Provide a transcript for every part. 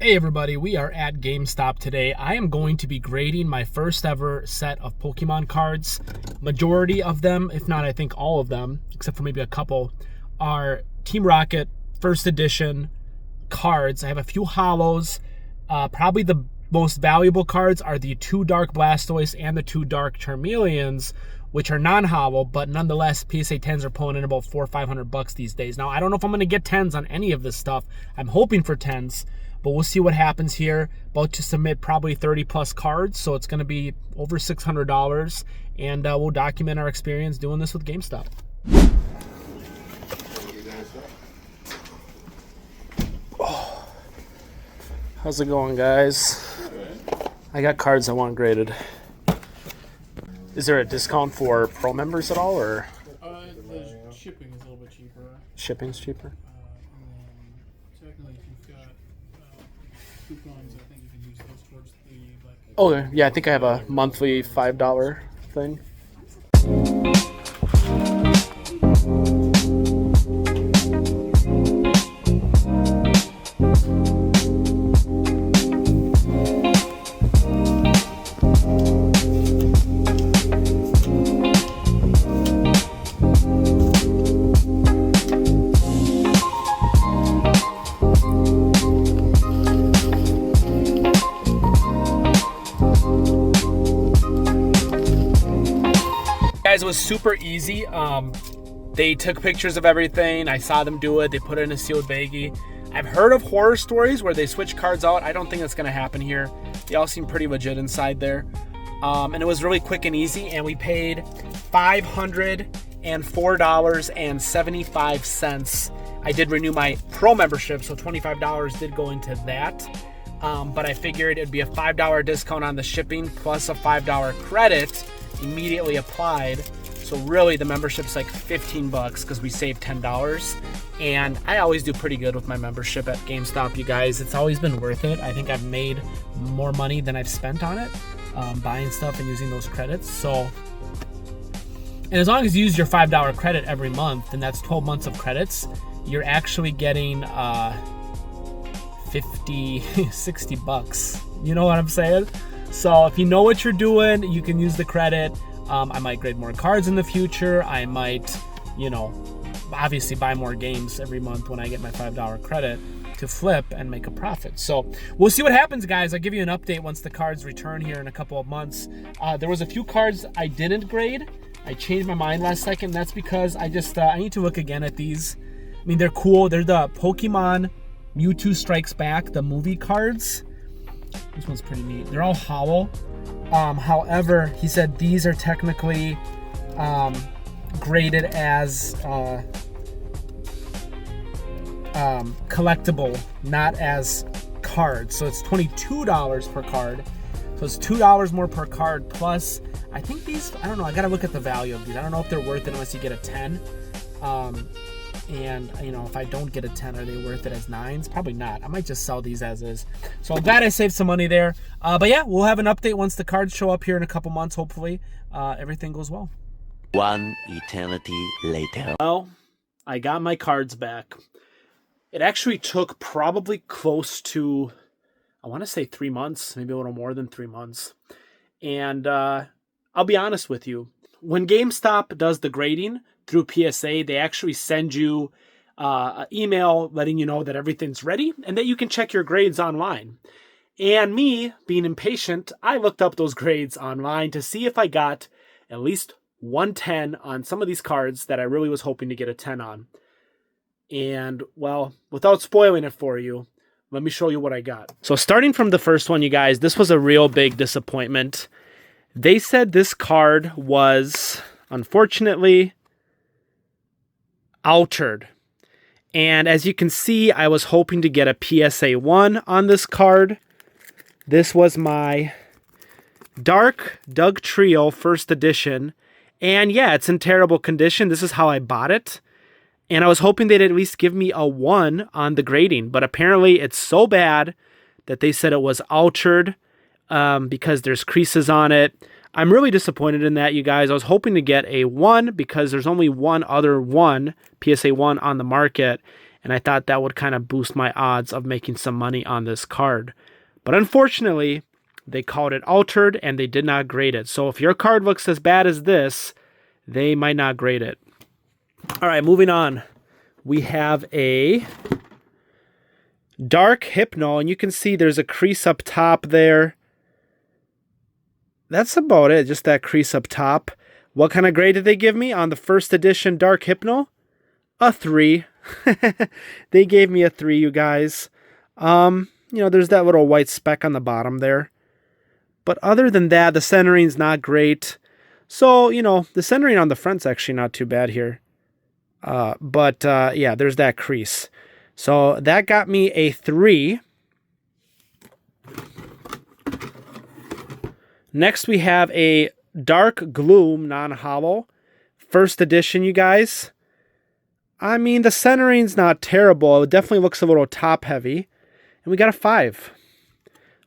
Hey everybody, we are at GameStop today. I am going to be grading my first ever set of Pokemon cards. Majority of them, if not I think all of them, except for maybe a couple, are Team Rocket first edition cards. I have a few holos. Probably the most valuable cards are the 2 Dark Blastoise and the 2 Dark Charmeleons, which are non-holo, but nonetheless, PSA 10s are pulling in about $400 or $500 these days. Now, I don't know if I'm going to get 10s on any of this stuff. I'm hoping for 10s. But we'll see what happens here. About to submit probably 30 plus cards, so it's going to be over $600, and we'll document our experience doing this with GameStop. Oh. How's it going, guys? I got cards I want graded. Is there a discount for pro members at all, or? The shipping is a little bit cheaper. Shipping's cheaper? And then technically, if you've got coupons, I think you can use those towards the like. Oh yeah, I think I have a monthly $5 thing. Guys, it was super easy. They took pictures of everything. I saw them do it. They put it in a sealed baggie. I've heard of horror stories where they switch cards out. I don't think that's going to happen here. They all seem pretty legit inside there. And it was really quick and easy. And we paid $504.75. I did renew my pro membership, so $25 did go into that. But I figured it'd be a $5 discount on the shipping plus a $5 credit immediately applied. So really the membership's like $15 because we saved $10. And I always do pretty good with my membership at GameStop, you guys. It's always been worth it. I think I've made more money than I've spent on it, buying stuff and using those credits. So, and as long as you use your $5 credit every month, and that's 12 months of credits, you're actually getting 50, $60. You know what I'm saying? So if you know what you're doing, you can use the credit. I might grade more cards in the future. I might, obviously buy more games every month when I get my $5 credit to flip and make a profit. So we'll see what happens, guys. I'll give you an update once the cards return here in a couple of months. There was a few cards I didn't grade. I changed my mind last second. That's because I need to look again at these. I mean, they're cool. They're the Pokemon Mewtwo Strikes Back, the movie cards. This one's pretty neat. They're all holo. However, he said these are technically graded as collectible, not as cards. So it's $22 per card. So it's $2 more per card. Plus, I think these, I don't know, I gotta look at the value of these. I don't know if they're worth it unless you get a 10. And if I don't get a 10, are they worth it as 9s? Probably not. I might just sell these as is. So I'm glad I saved some money there. But yeah, we'll have an update once the cards show up here in a couple months. Hopefully everything goes well. One eternity later. Well, I got my cards back. It actually took probably close to, I want to say 3 months, maybe a little more than 3 months. And I'll be honest with you. When GameStop does the grading through PSA, they actually send you an email letting you know that everything's ready and that you can check your grades online. And me, being impatient, I looked up those grades online to see if I got at least 110 on some of these cards that I really was hoping to get a 10 on. And, well, without spoiling it for you, let me show you what I got. So starting from the first one, you guys, this was a real big disappointment. They said this card was, unfortunately, altered. And as you can see, I was hoping to get a PSA 1 on this card. This was my Dark Doug Trio first edition. And yeah, it's in terrible condition. This is how I bought it. And I was hoping they'd at least give me a 1 on the grading. But apparently it's so bad that they said it was altered because there's creases on it. I'm really disappointed in that, you guys. I was hoping to get a 1 because there's only one other PSA 1 on the market. and I thought that would kind of boost my odds of making some money on this card. But unfortunately, they called it altered and they did not grade it. So if your card looks as bad as this, they might not grade it. All right, moving on. We have a Dark Hypno, and you can see there's a crease up top there. That's about it, just that crease up top. What kind of grade did they give me on the first edition Dark Hypno? A 3. They gave me a 3, you guys. You know, there's that little white speck on the bottom there. But other than that, the centering's not great. So, you know, the centering on the front's actually not too bad here. Yeah, there's that crease. So that got me a 3. Next, we have a Dark Gloom non-hollow. First edition, you guys. I mean, the centering's not terrible. It definitely looks a little top-heavy. And we got a 5.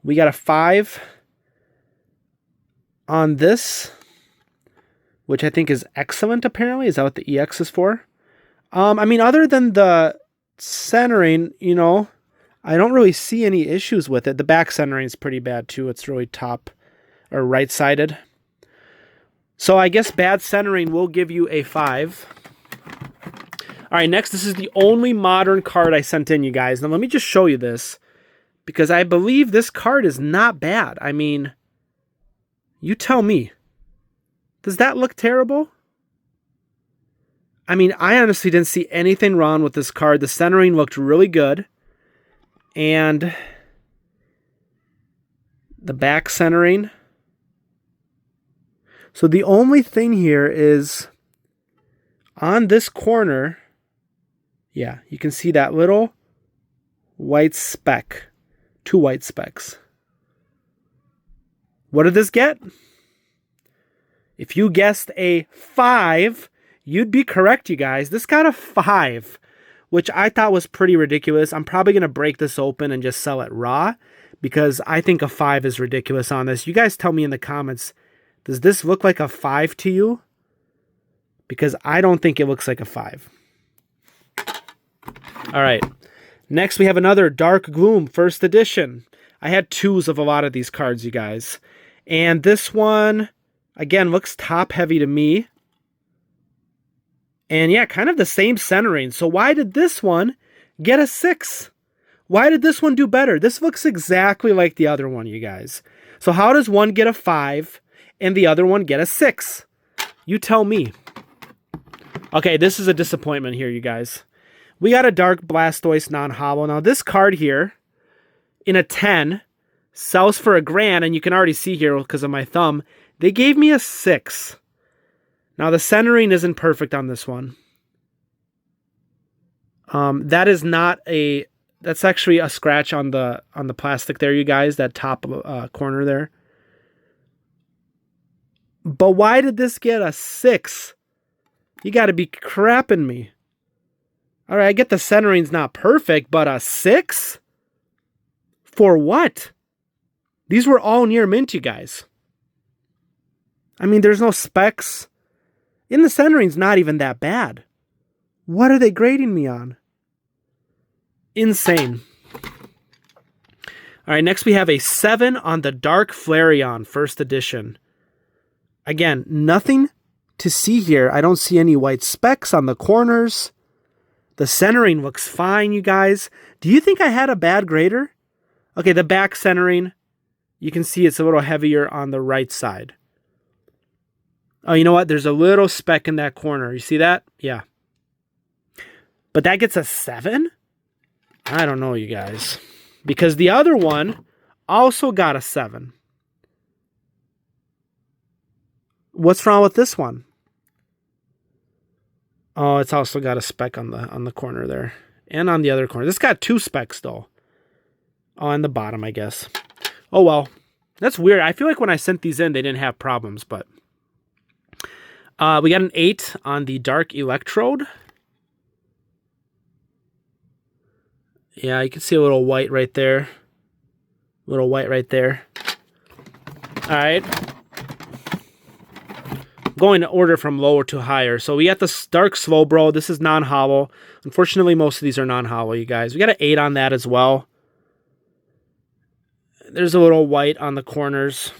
We got a 5 on this, which I think is excellent, apparently. Is that what the EX is for? I mean, other than the centering, you know, I don't really see any issues with it. The back centering is pretty bad, too. It's really top or right-sided. So I guess bad centering will give you a 5. All right, next, this is the only modern card I sent in, you guys. Now, let me just show you this, because I believe this card is not bad. I mean, you tell me. Does that look terrible? I mean, I honestly didn't see anything wrong with this card. The centering looked really good. And the back centering. So the only thing here is on this corner, yeah, you can see that little white speck. 2 white specks. What did this get? If you guessed a 5, you'd be correct, you guys. This got a 5, which I thought was pretty ridiculous. I'm probably going to break this open and just sell it raw, because I think a 5 is ridiculous on this. You guys tell me in the comments, does this look like a 5 to you? Because I don't think it looks like a 5. All right. Next, we have another Dark Gloom first edition. I had 2s of a lot of these cards, you guys. And this one, again, looks top-heavy to me. And yeah, kind of the same centering. So why did this one get a 6? Why did this one do better? This looks exactly like the other one, you guys. So how does one get a 5 and the other one get a 6? You tell me. Okay, this is a disappointment here, you guys. We got a Dark Blastoise non-hollow. Now, this card here, in a 10, sells for $1,000, and you can already see here because of my thumb, they gave me a 6. Now, the centering isn't perfect on this one. That is not a... That's actually a scratch on the plastic there, you guys, that top corner there. But why did this get a 6? You got to be crapping me. All right, I get the centering's not perfect, but a 6? For what? These were all near mint, you guys. I mean, there's no specks. And the centering's not even that bad. What are they grading me on? Insane. All right, next we have a 7 on the Dark Flareon first edition. Again, nothing to see here. I don't see any white specks on the corners. The centering looks fine, you guys. Do you think I had a bad grader? Okay, the back centering, you can see it's a little heavier on the right side. Oh, you know what? There's a little speck in that corner. You see that? Yeah. But that gets a 7? I don't know, you guys. Because the other one also got a 7. What's wrong with this one? Oh, it's also got a speck on the corner there. And on the other corner. This got 2 specks, though. Oh, on the bottom, I guess. Oh, well. That's weird. I feel like when I sent these in, they didn't have problems, but... we got an 8 on the Dark Electrode. Yeah, you can see a little white right there. Little white right there. All right. going to order from lower to higher. So we got the Dark Slowbro. This is non-hollow. Unfortunately, most of these are non-hollow, you guys. We got an 8 on that as well. There's a little white on the corners.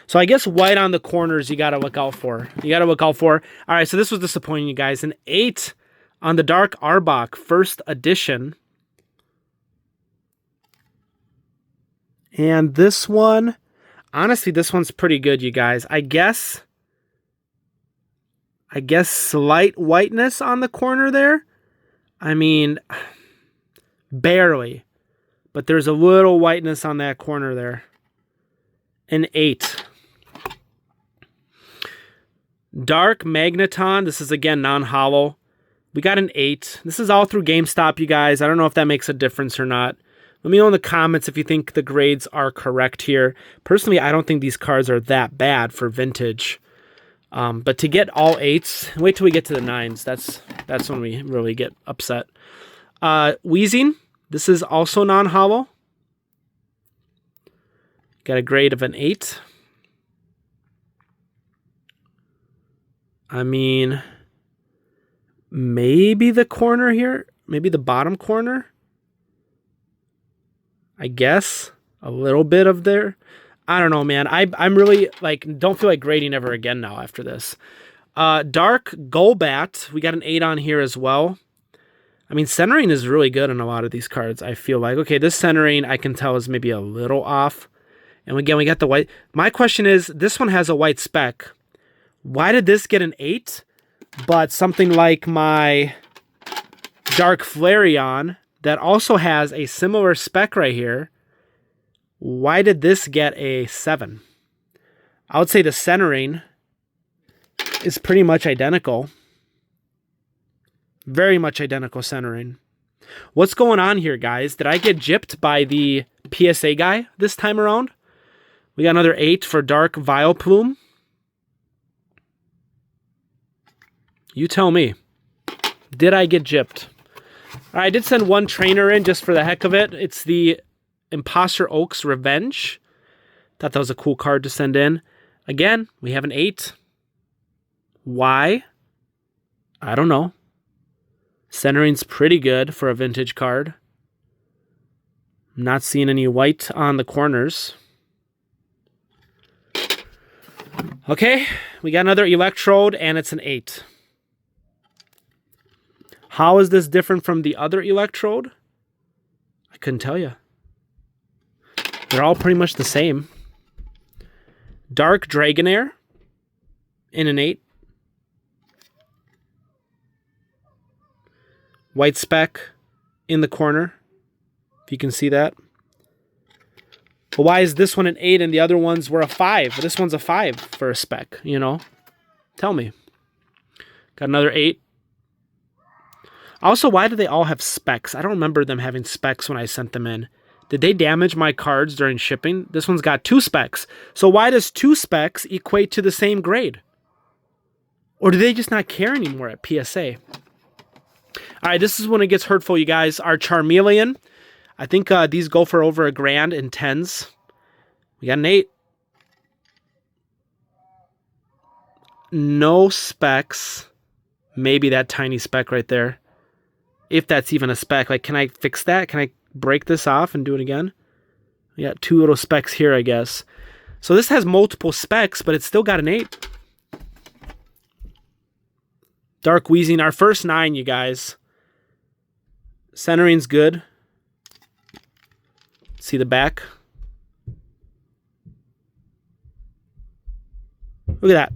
So I guess white on the corners you got to look out for. You got to look out for. All right, so this was disappointing, you guys. An 8 on the Dark Arbok first edition. And this one, honestly, this one's pretty good, you guys. I guess slight whiteness on the corner there. I mean, barely. But there's a little whiteness on that corner there. An 8. Dark Magneton. This is, again, non-hollow. We got an 8. This is all through GameStop, you guys. I don't know if that makes a difference or not. Let me know in the comments if you think the grades are correct here. Personally, I don't think these cards are that bad for vintage. But to get all 8s, wait till we get to the 9s. That's when we really get upset. Weezing. This is also non-hollow. Got a grade of an 8. I mean, maybe the corner here, maybe the bottom corner. I guess a little bit of there. I don't know, man. I'm really don't feel like grading ever again now after this. Dark Golbat. We got an 8 on here as well. I mean, centering is really good on a lot of these cards. I feel like, okay, this centering I can tell is maybe a little off. And again, we got the white. My question is, this one has a white speck. Why did this get an 8? But something like my Dark Flareon that also has a similar spec right here, why did this get a 7? I would say the centering is pretty much identical. Very much identical centering. What's going on here, guys? Did I get gypped by the PSA guy this time around? We got another 8 for Dark Vileplume. You tell me. Did I get gypped? I did send one trainer in just for the heck of it. It's the Imposter Oak's Revenge. Thought that was a cool card to send in. Again, we have an 8. Why? I don't know. Centering's pretty good for a vintage card. I'm not seeing any white on the corners. Okay, we got another Electrode, and it's an 8. How is this different from the other Electrode? I couldn't tell you. They're all pretty much the same. Dark Dragonair in an 8. White speck in the corner, if you can see that. But why is this one an 8 and the other ones were a 5? This one's a 5 for a spec, you know? Tell me. Got another 8. Also, why do they all have specs? I don't remember them having specs when I sent them in. Did they damage my cards during shipping? This one's got 2 specs. So why does 2 specs equate to the same grade? Or do they just not care anymore at PSA? All right, this is when it gets hurtful, you guys. Our Charmeleon. I think these go for over $1,000 in 10s. We got an 8. No specs. Maybe that tiny speck right there. If that's even a spec. Like, can I fix that? Can I break this off and do it again? We got 2 little specks here, I guess. So this has multiple specs, but it's still got an 8. Dark Weezing, our first 9, you guys. Centering's good. See the back? Look at that.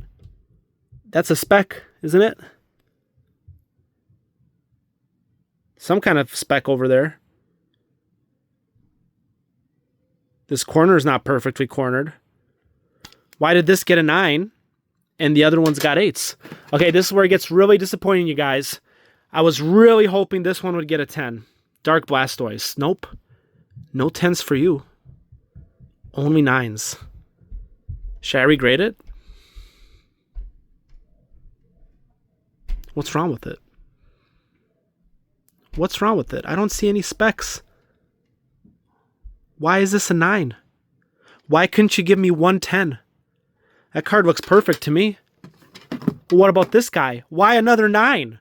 That's a spec, isn't it? Some kind of spec over there. This corner is not perfectly cornered. Why did this get a 9 and the other one's got 8s? Okay, this is where it gets really disappointing, you guys. I was really hoping this one would get a 10. Dark Blastoise. Nope. No 10s for you. Only 9s. Should I regrade it? What's wrong with it? What's wrong with it? I don't see any specs. Why is this a 9? Why couldn't you give me 110? That card looks perfect to me. Well, what about this guy? Why another 9?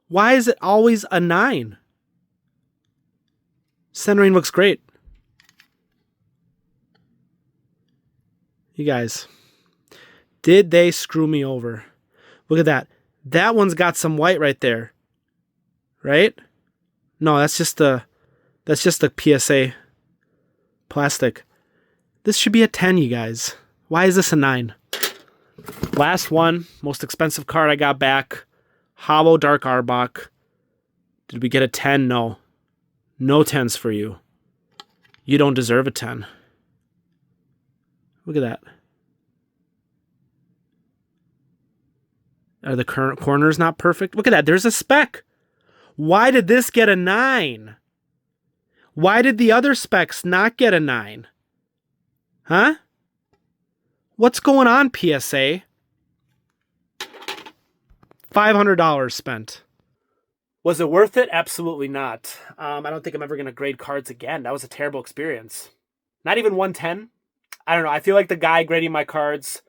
Why is it always a 9? Centering looks great. You guys, did they screw me over? Look at that. That one's got some white right there. Right? No, that's just the PSA plastic. This should be a 10, you guys. Why is this a 9? Last one, most expensive card I got back. Hollow Dark Arbok. Did we get a 10? No. No 10s for you. You don't deserve a 10. Look at that. Are the current corners not perfect? Look at that. There's a speck. Why did this get a 9? Why did the other specs not get a 9? Huh? What's going on, PSA? $500 spent. Was it worth it? Absolutely not. I don't think I'm ever going to grade cards again. That was a terrible experience. Not even 110. I don't know. I feel like the guy grading my cards,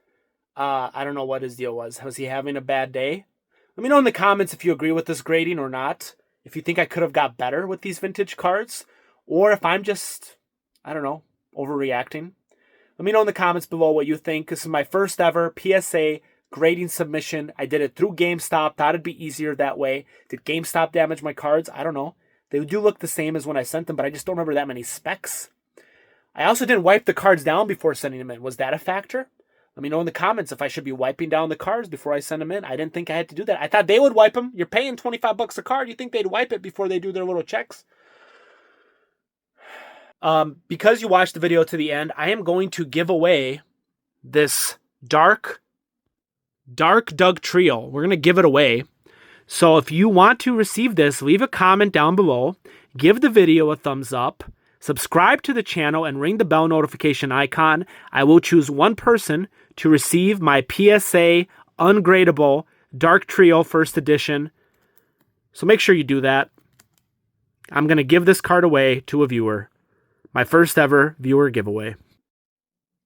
I don't know what his deal was. Was he having a bad day? Let me know in the comments if you agree with this grading or not. If you think I could have got better with these vintage cards. Or if I'm just, I don't know, overreacting. Let me know in the comments below what you think. This is my first ever PSA grading submission. I did it through GameStop. Thought it'd be easier that way. Did GameStop damage my cards? I don't know. They do look the same as when I sent them, but I just don't remember that many specs. I also didn't wipe the cards down before sending them in. Was that a factor? Let me know in the comments if I should be wiping down the cards before I send them in. I didn't think I had to do that. I thought they would wipe them. You're paying $25 a card. You think they'd wipe it before they do their little checks? Because you watched the video to the end, I am going to give away this Dark Doug Trio. We're going to give it away. So if you want to receive this, leave a comment down below. Give the video a thumbs up. Subscribe to the channel and ring the bell notification icon. I will choose one person to receive my PSA ungradable Dark Trio first edition. So make sure you do that. I'm going to give this card away to a viewer. My first ever viewer giveaway.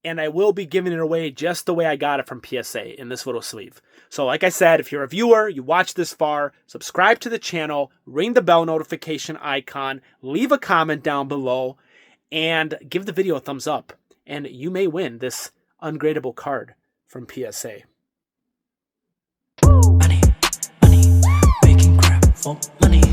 And I will be giving it away just the way I got it from PSA in this little sleeve. So like I said, if you're a viewer, you watch this far, subscribe to the channel, ring the bell notification icon, leave a comment down below, and give the video a thumbs up. And you may win this ungradable card from PSA. Money, making crap for money.